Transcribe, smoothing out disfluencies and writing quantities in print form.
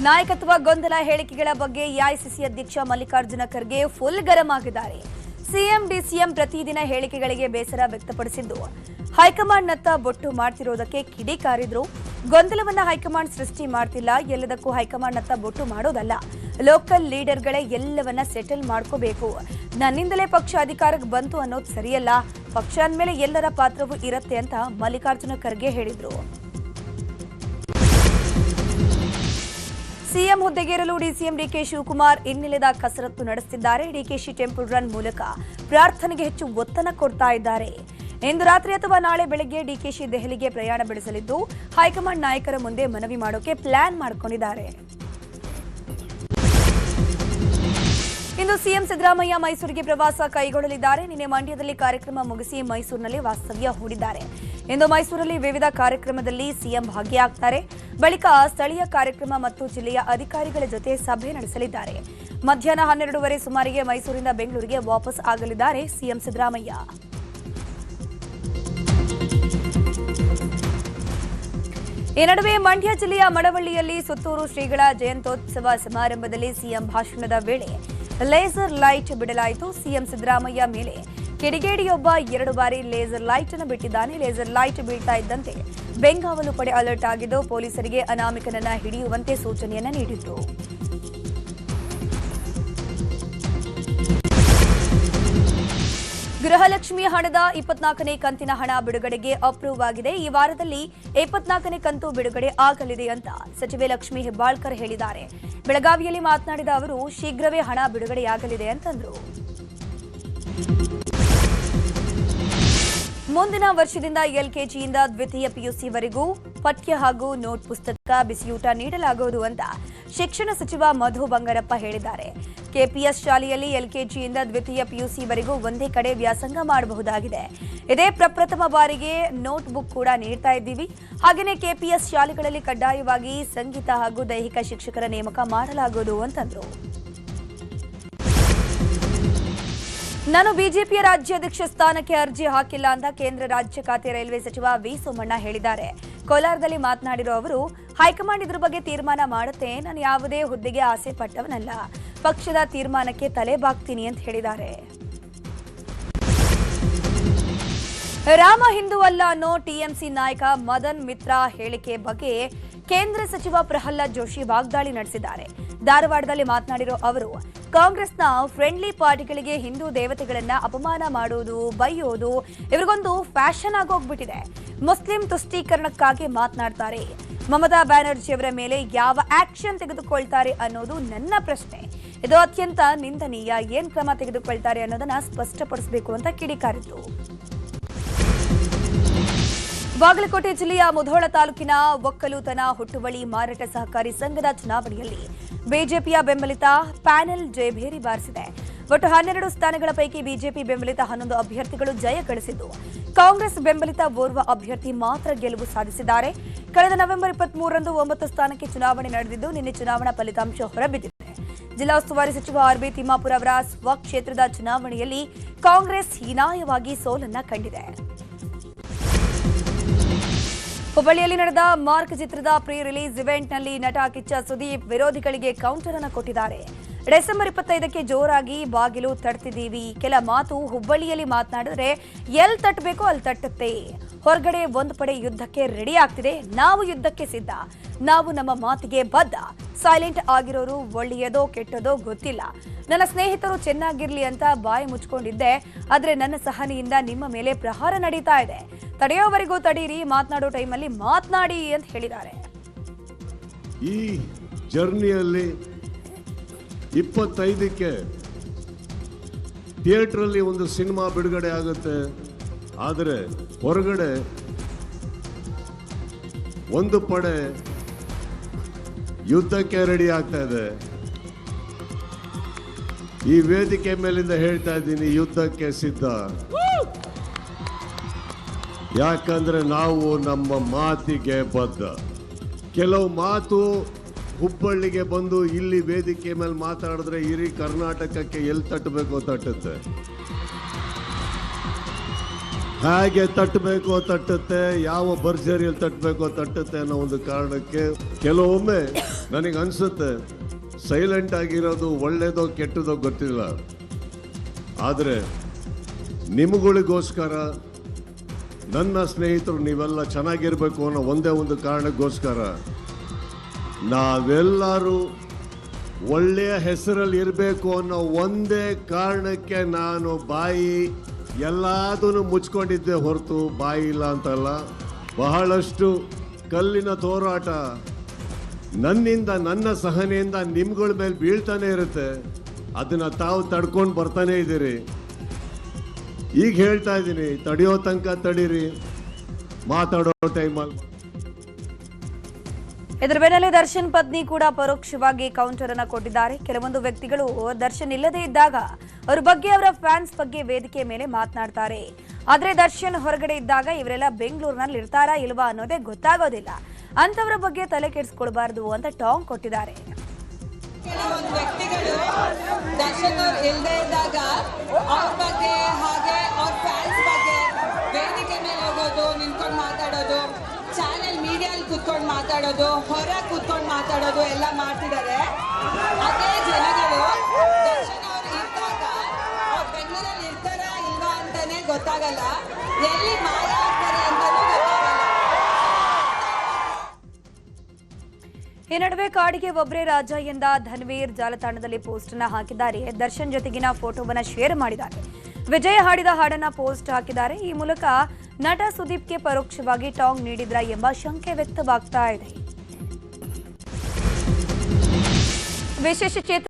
ನಾಯಕತ್ವ ಗೊಂದಲ ಹೇಳಿಕೆಗಳ ಬಗ್ಗೆ ಎಐಸಿಸಿ ಅಧ್ಯಕ್ಷ ಮಲ್ಲಿಕಾರ್ಜುನ ಖರ್ಗೆ ಫುಲ್ ಗರಂ ಆಗಿದ್ದಾರೆ. ಸಿಎಂ ಡಿಸಿಎಂ ಪ್ರತಿದಿನ ಹೇಳಿಕೆಗಳಿಗೆ ಬೇಸರ ವ್ಯಕ್ತಪಡಿಸಿದ್ದು, ಹೈಕಮಾಂಡ್ನತ್ತ ಬೊಟ್ಟು ಮಾಡ್ತಿರೋದಕ್ಕೆ ಕಿಡಿಕಾರಿದ್ರು. ಗೊಂದಲವನ್ನ ಹೈಕಮಾಂಡ್ ಸೃಷ್ಟಿ ಮಾಡ್ತಿಲ್ಲ, ಎಲ್ಲದಕ್ಕೂ ಹೈಕಮಾಂಡ್ನತ್ತ ಬೊಟ್ಟು ಮಾಡೋದಲ್ಲ. ಲೋಕಲ್ ಲೀಡರ್ಗಳೇ ಎಲ್ಲವನ್ನ ಸೆಟಲ್ ಮಾಡ್ಕೋಬೇಕು. ನನ್ನಿಂದಲೇ ಪಕ್ಷ ಅಧಿಕಾರಕ್ಕೆ ಬಂತು ಅನ್ನೋದು ಸರಿಯಲ್ಲ. ಪಕ್ಷ ಅಂದ್ಮೇಲೆ ಎಲ್ಲರ ಪಾತ್ರವೂ ಇರುತ್ತೆ ಅಂತ ಮಲ್ಲಿಕಾರ್ಜುನ ಖರ್ಗೆ ಹೇಳಿದ್ರು. ಸಿಎಂ ಹುದ್ದೆಗೇರಲು ಡಿಸಿಎಂ ಡಿಕೆ ಶಿವಕುಮಾರ್ ಇನ್ನಿಲ್ಲದ ಕಸರತ್ತು ನಡೆಸುತ್ತಿದ್ದಾರೆ. ಡಿಕೆಶಿ ಟೆಂಪಲ್ ರನ್ ಮೂಲಕ ಪ್ರಾರ್ಥನೆಗೆ ಹೆಚ್ಚು ಒತ್ತನ್ನು ಕೊಡ್ತಾ ಇದ್ದಾರೆ. ಇಂದು ರಾತ್ರಿ ಅಥವಾ ನಾಳೆ ಬೆಳಗ್ಗೆ ಡಿಕೆಶಿ ದೆಹಲಿಗೆ ಪ್ರಯಾಣ ಬೆಳೆಸಲಿದ್ದು, ಹೈಕಮಾಂಡ್ ನಾಯಕರ ಮುಂದೆ ಮನವಿ ಮಾಡೋಕೆ ಪ್ಲಾನ್ ಮಾಡಿಕೊಂಡಿದ್ದಾರೆ. ಇಂದು ಸಿಎಂ ಸಿದ್ದರಾಮಯ್ಯ ಮೈಸೂರಿಗೆ ಪ್ರವಾಸ ಕೈಗೊಳ್ಳಲಿದ್ದಾರೆ. ನಿನ್ನೆ ಮಂಡ್ಯದಲ್ಲಿ ಕಾರ್ಯಕ್ರಮ ಮುಗಿಸಿ ಮೈಸೂರಿನಲ್ಲಿ ವಾಸ್ತವ್ಯ ಹೂಡಿದ್ದಾರೆ. ಇಂದು ಮೈಸೂರಲ್ಲಿ ವಿವಿಧ ಕಾರ್ಯಕ್ರಮದಲ್ಲಿ ಸಿಎಂ ಭಾಗಿಯಾಗ್ತಾರೆ. ಬಳಿಕ ಸ್ಥಳೀಯ ಕಾರ್ಯಕ್ರಮ ಮತ್ತು ಜಿಲ್ಲೆಯ ಅಧಿಕಾರಿಗಳ ಜೊತೆ ಸಭೆ ನಡೆಸಲಿದ್ದಾರೆ. ಮಧ್ಯಾಹ್ನ 12:30 ಸುಮಾರಿಗೆ ಮೈಸೂರಿನಿಂದ ಬೆಂಗಳೂರಿಗೆ ವಾಪಸ್ ಆಗಲಿದ್ದಾರೆ ಸಿಎಂ ಸಿದ್ದರಾಮಯ್ಯ. ಈ ನಡುವೆ ಮಂಡ್ಯ ಜಿಲ್ಲೆಯ ಮಳವಳ್ಳಿಯಲ್ಲಿ ಸುತ್ತೂರು ಶ್ರೀಗಳ ಜಯಂತ್ಯೋತ್ಸವ ಸಮಾರಂಭದಲ್ಲಿ ಸಿಎಂ ಭಾಷಣದ ವೇಳೆ ಲೇಸರ್ ಲೈಟ್ ಬಿಡಲಾಯಿತು. ಸಿಎಂ ಸಿದ್ದರಾಮಯ್ಯ ಮೇಲೆ ಕಿಡಿಗೇಡಿಯೊಬ್ಬ 2 ಬಾರಿ ಲೇಸರ್ ಲೈಟ್ ಅನ್ನು ಬಿಟ್ಟಿದ್ದಾನೆ. ಲೇಸರ್ ಲೈಟ್ ಬೀಳ್ತಾ ಇದ್ದಂತೆ ಬೆಂಗಾವಲು ಪಡೆ ಅಲರ್ಟ್ ಆಗಿದ್ದು, ಪೊಲೀಸರಿಗೆ ಅನಾಮಿಕನನ್ನ ಹಿಡಿಯುವಂತೆ ಸೂಚನೆಯನ್ನ ನೀಡಿದ್ರು. ಗೃಹಲಕ್ಷ್ಮಿ ಹಣದ 24ನೇ ಕಂತಿನ ಹಣ ಬಿಡುಗಡೆಗೆ ಅಪ್ರೂವ್ ಆಗಿದೆ. ಈ ವಾರದಲ್ಲಿ 24ನೇ ಕಂತು ಬಿಡುಗಡೆ ಆಗಲಿದೆ ಅಂತ ಸಚಿವೆ ಲಕ್ಷ್ಮೀ ಹೆಬ್ಬಾಳ್ಕರ್ ಹೇಳಿದ್ದಾರೆ. ಬೆಳಗಾವಿಯಲ್ಲಿ ಮಾತನಾಡಿದ ಅವರು, ಶೀಘ್ರವೇ ಹಣ ಬಿಡುಗಡೆಯಾಗಲಿದೆ ಅಂತಂದ್ರು. ಮುಂದಿನ ವರ್ಷದಿಂದ ಎಲ್ಕೆಜಿಯಿಂದ ದ್ವಿತೀಯ ಪಿಯುಸಿವರೆಗೂ ಪಠ್ಯ ಹಾಗೂ ನೋಟ್ ಪುಸ್ತಕ, ಬಿಸಿಯೂಟ ನೀಡಲಾಗುವುದು ಅಂತ ಶಿಕ್ಷಣ ಸಚಿವ ಮಧು ಬಂಗಾರಪ್ಪ ಹೇಳಿದ್ದಾರೆ. ಕೆಪಿಎಸ್ ಶಾಲೆಯಲ್ಲಿ ಎಲ್ಕೆಜಿಯಿಂದ ದ್ವಿತೀಯ ಪಿಯುಸಿವರೆಗೂ ಒಂದೇ ಕಡೆ ವ್ಯಾಸಂಗ ಮಾಡಬಹುದಾಗಿದೆ. ಇದೇ ಪ್ರಪ್ರಥಮ ಬಾರಿಗೆ ನೋಟ್ ಬುಕ್ ಕೂಡ ನೀಡ್ತಾ ಇದ್ದೀವಿ. ಹಾಗೆಯೇ ಕೆಪಿಎಸ್ ಶಾಲೆಗಳಲ್ಲಿ ಕಡ್ಡಾಯವಾಗಿ ಸಂಗೀತ ಹಾಗೂ ದೈಹಿಕ ಶಿಕ್ಷಕರ ನೇಮಕ ಮಾಡಲಾಗುವುದು ಅಂತಂದ್ರು. ನಾನು ಬಿಜೆಪಿಯ ರಾಜ್ಯಾಧ್ಯಕ್ಷ ಸ್ಥಾನಕ್ಕೆ ಅರ್ಜಿ ಹಾಕಿಲ್ಲ ಅಂತ ಕೇಂದ್ರ ರಾಜ್ಯ ಖಾತೆ ರೈಲ್ವೆ ಸಚಿವ ವಿ ಸೋಮಣ್ಣ ಹೇಳಿದ್ದಾರೆ. ಕೋಲಾರದಲ್ಲಿ ಮಾತನಾಡಿರುವ ಅವರು, ಹೈಕಮಾಂಡ್ ಇದ್ರ ಬಗ್ಗೆ ತೀರ್ಮಾನ ಮಾಡುತ್ತೆ. ನಾನು ಯಾವುದೇ ಹುದ್ದೆಗೆ ಆಸೆ ಪಟ್ಟವನಲ್ಲ. ಪಕ್ಷದ ತೀರ್ಮಾನಕ್ಕೆ ತಲೆ ಬಾಗ್ತೀನಿ ಅಂತ ಹೇಳಿದ್ದಾರೆ. ರಾಮ ಹಿಂದೂ ಅಲ್ಲ ಅನ್ನೋ ಟಿಎಂಸಿ ನಾಯಕ ಮದನ್ ಮಿತ್ರಾ ಹೇಳಿಕೆ ಬಗ್ಗೆ ಕೇಂದ್ರ ಸಚಿವ ಪ್ರಹ್ಲಾದ್ ಜೋಶಿ ವಾಗ್ದಾಳಿ ನಡೆಸಿದ್ದಾರೆ. ಧಾರವಾಡದಲ್ಲಿ ಮಾತನಾಡಿರೋ ಅವರು, ಕಾಂಗ್ರೆಸ್ನ ಫ್ರೆಂಡ್ಲಿ ಪಾರ್ಟಿಗಳಿಗೆ ಹಿಂದೂ ದೇವತೆಗಳನ್ನ ಅಪಮಾನ ಮಾಡೋದು, ಬೈಯೋದು ಇವರಿಗೊಂದು ಫ್ಯಾಷನ್ ಆಗೋಗ್ಬಿಟ್ಟಿದೆ. ಮುಸ್ಲಿಂ ತುಷ್ಟೀಕರಣಕ್ಕಾಗಿ ಮಾತನಾಡ್ತಾರೆ. ಮಮತಾ ಬ್ಯಾನರ್ಜಿ ಅವರ ಮೇಲೆ ಯಾವ ಆಕ್ಷನ್ ತೆಗೆದುಕೊಳ್ತಾರೆ ಅನ್ನೋದು ನನ್ನ ಪ್ರಶ್ನೆ. ಇದು ಅತ್ಯಂತ ನಿಂದನೀಯ. ಏನ್ ಕ್ರಮ ತೆಗೆದುಕೊಳ್ತಾರೆ ಅನ್ನೋದನ್ನ ಸ್ಪಷ್ಟಪಡಿಸಬೇಕು ಅಂತ ಕಿಡಿಕಾರಿದ್ರು. ಬಾಗಲಕೋಟೆ ಜಿಲ್ಲೆಯ ಮುಧೋಳ ತಾಲೂಕಿನ ಒಕ್ಕಲೂತನ ಹುಟ್ಟುವಳಿ ಮಾರಾಟ ಸಹಕಾರಿ ಸಂಘದ ಚುನಾವಣೆಯಲ್ಲಿ ಬಿಜೆಪಿಯ ಬೆಂಬಲಿತ ಪ್ಯಾನೆಲ್ ಜಯಭೇರಿ ಬಾರಿಸಿದೆ. ಒಟ್ಟು 12 ಸ್ಥಾನಗಳ ಪೈಕಿ ಬಿಜೆಪಿ ಬೆಂಬಲಿತ 11 ಅಭ್ಯರ್ಥಿಗಳು ಜಯ ಗಳಿಸಿದ್ದು, ಕಾಂಗ್ರೆಸ್ ಬೆಂಬಲಿತ ಓರ್ವ ಅಭ್ಯರ್ಥಿ ಮಾತ್ರ ಗೆಲುವು ಸಾಧಿಸಿದ್ದಾರೆ. ಕಳೆದ ನವೆಂಬರ್ 23ರಂದು 9 ಸ್ಥಾನಕ್ಕೆ ಚುನಾವಣೆ ನಡೆದಿದ್ದು, ನಿನ್ನೆ ಚುನಾವಣಾ ಫಲಿತಾಂಶ ಹೊರಬಿದ್ದಿದೆ. ಜಿಲ್ಲಾ ಉಸ್ತುವಾರಿ ಸಚಿವ ಆರ್ಬಿ ತಿಮ್ಮಾಪುರ ಅವರ ಸ್ವಕ್ಷೇತ್ರದ ಚುನಾವಣೆಯಲ್ಲಿ ಕಾಂಗ್ರೆಸ್ ಹೀನಾಯವಾಗಿ ಸೋಲನ್ನ ಕಂಡಿದೆ. ಹುಬ್ಬಳ್ಳಿಯಲ್ಲಿ ನಡೆದ ಮಾರ್ಕ್ ಚಿತ್ರದ ಪ್ರೀ ರಿಲೀಸ್ ಇವೆಂಟ್ನಲ್ಲಿ ನಟ ಕಿಚ್ಚ ಸುದೀಪ್ ವಿರೋಧಿಗಳಿಗೆ ಕೌಂಟರ್ ಅನ್ನು ಕೊಟ್ಟಿದ್ದಾರೆ. ಡಿಸೆಂಬರ್ 25ಕ್ಕೆ ಜೋರಾಗಿ ಬಾಗಿಲು ತಟ್ತಿದ್ದೀವಿ. ಕೆಲ ಮಾತು ಹುಬ್ಬಳ್ಳಿಯಲ್ಲಿ ಮಾತನಾಡಿದ್ರೆ ಎಲ್ಲಿ ತಟ್ಟಬೇಕೋ ಅಲ್ಲಿ ತಟ್ಟುತ್ತೆ. ಹೊರಗಡೆ ಒಂದು ಪಡೆ ಯುದ್ಧಕ್ಕೆ ರೆಡಿ ಆಗ್ತಿದೆ. ನಾವು ಯುದ್ಧಕ್ಕೆ ಸಿದ್ಧ. ನಾವು ನಮ್ಮ ಮಾತಿಗೆ ಬದ್ಧ. ಸೈಲೆಂಟ್ ಆಗಿರೋರು ಒಳ್ಳೆಯದೋ ಕೆಟ್ಟದೋ ಗೊತ್ತಿಲ್ಲ. ನನ್ನ ಸ್ನೇಹಿತರು ಚೆನ್ನಾಗಿರ್ಲಿ ಅಂತ ಬಾಯಿ ಮುಚ್ಕೊಂಡಿದ್ದೆ. ಆದ್ರೆ ನನ್ನ ಸಹನೆಯಿಂದ ನಿಮ್ಮ ಮೇಲೆ ಪ್ರಹಾರ ನಡೀತಾ ಇದೆ. ತಡೆಯೋವರೆಗೂ ತಡೀರಿ, ಮಾತನಾಡೋ ಟೈಮಲ್ಲಿ ಮಾತನಾಡಿ ಅಂತ ಹೇಳಿದ್ದಾರೆ. ಈ ಜರ್ನಿಯಲ್ಲಿ 25ಕ್ಕೆ ಥಿಯೇಟರ್ ಅಲ್ಲಿ ಒಂದು ಸಿನಿಮಾ ಬಿಡುಗಡೆ ಆಗುತ್ತೆ. ಆದರೆ ಹೊರಗಡೆ ಒಂದು ಪಡೆ ಯುದ್ಧಕ್ಕೆ ರೆಡಿ ಆಗ್ತಾ ಇದೆ. ಈ ವೇದಿಕೆ ಮೇಲಿಂದ ಹೇಳ್ತಾ ಇದ್ದೀನಿ, ಯುದ್ಧಕ್ಕೆ ಸಿದ್ಧ. ಯಾಕಂದ್ರೆ ನಾವು ನಮ್ಮ ಮಾತಿಗೆ ಬದ್ಧ. ಕೆಲವು ಮಾತು ಹುಬ್ಬಳ್ಳಿಗೆ ಬಂದು ಇಲ್ಲಿ ವೇದಿಕೆ ಮೇಲೆ ಮಾತಾಡಿದ್ರೆ ಇಡೀ ಕರ್ನಾಟಕಕ್ಕೆ ಎಲ್ಲಿ ತಟ್ಟಬೇಕೋ ತಟ್ಟುತ್ತೆ. ಹೇಗೆ ತಟ್ಟಬೇಕೋ ತಟ್ಟುತ್ತೆ, ಯಾವ ಭರ್ಜರಿಯಲ್ಲಿ ತಟ್ಟಬೇಕೋ ತಟ್ಟುತ್ತೆ ಅನ್ನೋ ಒಂದು ಕಾರಣಕ್ಕೆ ಕೆಲವೊಮ್ಮೆ ನನಗೆ ಅನ್ಸುತ್ತೆ ಸೈಲೆಂಟ್ ಆಗಿರೋದು ಒಳ್ಳೇದೋ ಕೆಟ್ಟದೋ ಗೊತ್ತಿಲ್ಲ, ಆದರೆ ನಿಮ್ಗಳಿಗೋಸ್ಕರ, ನನ್ನ ಸ್ನೇಹಿತರು ನೀವೆಲ್ಲ ಚೆನ್ನಾಗಿರ್ಬೇಕು ಅನ್ನೋ ಒಂದೇ ಒಂದು ಕಾರಣಕ್ಕೋಸ್ಕರ ನಾವೆಲ್ಲರೂ ಒಳ್ಳೆಯ ಹೆಸರಲ್ಲಿ ಇರಬೇಕು ಅನ್ನೋ ಒಂದೇ ಕಾರಣಕ್ಕೆ ನಾನು ಬಾಯಿ ಎಲ್ಲದನ್ನು ಮುಚ್ಕೊಂಡಿದ್ದೆ ಹೊರತು ಬಾಯಿ ಇಲ್ಲ ಅಂತಲ್ಲ. ಬಹಳಷ್ಟು ಕಲ್ಲಿನ ಹೋರಾಟ ನನ್ನಿಂದ, ನನ್ನ ಸಹನೆಯಿಂದ ನಿಮ್ಗಳ ಮೇಲೆ ಬೀಳ್ತಾನೆ ಇರುತ್ತೆ. ಅದನ್ನು ತಾವು ತಡ್ಕೊಂಡು ಬರ್ತಾನೆ ಇದ್ದೀರಿ. ಈಗ ಹೇಳ್ತಾ ಇದ್ದೀನಿ, ತಡೆಯೋ ತನಕ ತಡೀರಿ, ಮಾತಾಡೋ ಟೈಮಲ್ಲಿ. ಇದರ ಬೆನ್ನಲ್ಲೇ ದರ್ಶನ್ ಪತ್ನಿ ಕೂಡ ಪರೋಕ್ಷವಾಗಿ ಕೌಂಟರ್ ಅನ್ನ ಕೊಟ್ಟಿದ್ದಾರೆ. ಕೆಲವೊಂದು ವ್ಯಕ್ತಿಗಳು ದರ್ಶನ್ ಇಲ್ಲದೇ ಇದ್ದಾಗ ಅವರ ಬಗ್ಗೆ, ಅವರ ಫ್ಯಾನ್ಸ್ ಬಗ್ಗೆ ವೇದಿಕೆ ಮೇಲೆ ಮಾತನಾಡ್ತಾರೆ. ಆದ್ರೆ ದರ್ಶನ್ ಹೊರಗಡೆ ಇದ್ದಾಗ ಇವರೆಲ್ಲ ಬೆಂಗಳೂರಿನಲ್ಲಿ ಇರ್ತಾರಾ ಇಲ್ವಾ ಅನ್ನೋದೇ ಗೊತ್ತಾಗೋದಿಲ್ಲ. ಅಂತವರ ಬಗ್ಗೆ ತಲೆ ಕೆಡಿಸ್ಕೊಳ್ಬಾರ್ದು ಅಂತ ಟಾಂಗ್ ಕೊಟ್ಟಿದ್ದಾರೆ. ಕೆಲವೊಂದು ವ್ಯಕ್ತಿಗಳು ದರ್ಶನ್ ಅವ್ರು ಇಲ್ಲದೆ ಇದ್ದಾಗ ಅವ್ರ ಬಗ್ಗೆ, ಹಾಗೆ ಅವ್ರ ಫ್ಯಾನ್ಸ್ ಬಗ್ಗೆ ವೇದಿಕೆ ಮೇಲೆ ಹೋಗೋದು, ನಿಂತ್ಕೊಂಡು ಮಾತಾಡೋದು, ಚಾನೆಲ್ ಮೀಡಿಯಲ್ಲಿ ಕೂತ್ಕೊಂಡು ಮಾತಾಡೋದು, ಹೊರ ಕೂತ್ಕೊಂಡು ಮಾತಾಡೋದು ಎಲ್ಲ ಮಾಡ್ತಿದ್ದಾರೆ. ಅದೇ ಜನಗಳು ದರ್ಶನ್ ಅವ್ರು ಇದ್ದಾಗ ಅವ್ರು ಬೆಂಗಳೂರಲ್ಲಿ ಇರ್ತಾರಾ ಇಲ್ವಾ ಅಂತಾನೆ ಗೊತ್ತಾಗಲ್ಲ, ಎಲ್ಲಿ ಮಾಯ ಆಗ್ತಾರೆ ಅಂತಾನೂ ಗೊತ್ತಾಗಲ್ಲ. ಈ ನಡುವೆ ಕಾಡಿಗೆ ಒಬ್ಬರೇ ರಾಜ ಎಂದ ಧನ್ವೀರ್ ಜಾಲತಾಣದಲ್ಲಿ ಪೋಸ್ಟ್ ಅನ್ನ ಹಾಕಿದ್ದಾರೆ. ದರ್ಶನ್ ಜೊತೆಗಿನ ಫೋಟೋವನ್ನ ಶೇರ್ ಮಾಡಿದ್ದಾರೆ. ವಿಜಯ್ ಹಾಡಿದ ಹಾಡನ್ನ ಪೋಸ್ಟ್ ಹಾಕಿದ್ದಾರೆ. ಈ ಮೂಲಕ ನಟ ಸುದೀಪ್ಗೆ ಪರೋಕ್ಷವಾಗಿ ಟಾಂಗ್ ನೀಡಿದ್ರ ಎಂಬ ಶಂಕೆ ವ್ಯಕ್ತವಾಗ್ತಾ ಇದೆ. ವಿಶೇಷ ಚೇತನ